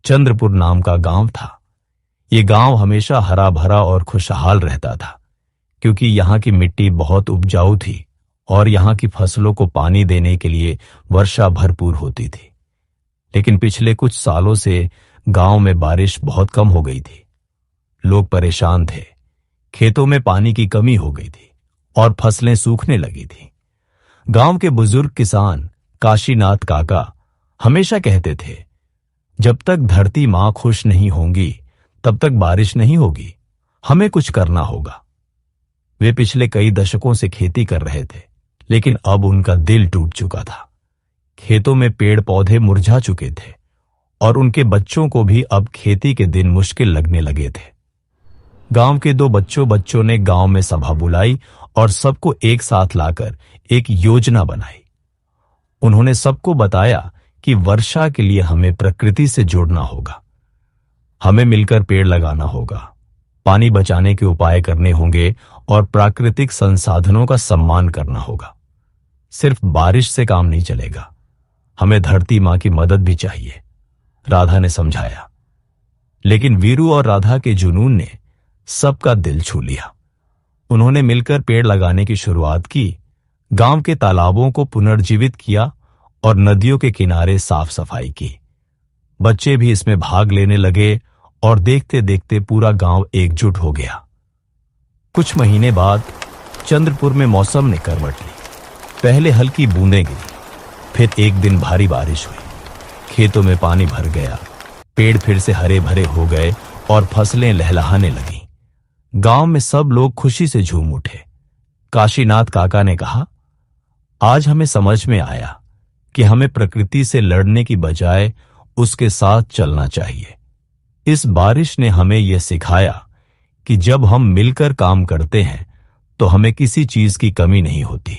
चंद्रपुर नाम का गांव था। ये गांव हमेशा हरा भरा और खुशहाल रहता था, क्योंकि यहाँ की मिट्टी बहुत उपजाऊ थी और यहाँ की फसलों को पानी देने के लिए वर्षा भरपूर होती थी। लेकिन पिछले कुछ सालों से गांव में बारिश बहुत कम हो गई थी। लोग परेशान थे, खेतों में पानी की कमी हो गई थी और फसलें सूखने लगी थी। गांव के बुजुर्ग किसान काशीनाथ काका हमेशा कहते थे, जब तक धरती मां खुश नहीं होंगी तब तक बारिश नहीं होगी, हमें कुछ करना होगा। वे पिछले कई दशकों से खेती कर रहे थे, लेकिन अब उनका दिल टूट चुका था। खेतों में पेड़ पौधे मुरझा चुके थे और उनके बच्चों को भी अब खेती के दिन मुश्किल लगने लगे थे। गांव के दो बच्चों ने गांव में सभा बुलाई और सबको एक साथ लाकर एक योजना बनाई। उन्होंने सबको बताया कि वर्षा के लिए हमें प्रकृति से जुड़ना होगा, हमें मिलकर पेड़ लगाना होगा, पानी बचाने के उपाय करने होंगे और प्राकृतिक संसाधनों का सम्मान करना होगा। सिर्फ बारिश से काम नहीं चलेगा, हमें धरती मां की मदद भी चाहिए, राधा ने समझाया। लेकिन वीरू और राधा के जुनून ने सबका दिल छू लिया। उन्होंने मिलकर पेड़ लगाने की शुरुआत की, गांव के तालाबों को पुनर्जीवित किया और नदियों के किनारे साफ सफाई की। बच्चे भी इसमें भाग लेने लगे और देखते देखते पूरा गांव एकजुट हो गया। कुछ महीने बाद चंद्रपुर में मौसम ने करवट ली। पहले हल्की बूंदें गिरी, फिर एक दिन भारी बारिश हुई। खेतों में पानी भर गया, पेड़ फिर से हरे भरे हो गए और फसलें लहलहाने लगीं। गांव में सब लोग खुशी से झूम उठे। काशीनाथ काका ने कहा, आज हमें समझ में आया कि हमें प्रकृति से लड़ने की बजाय उसके साथ चलना चाहिए। इस बारिश ने हमें यह सिखाया कि जब हम मिलकर काम करते हैं तो हमें किसी चीज की कमी नहीं होती।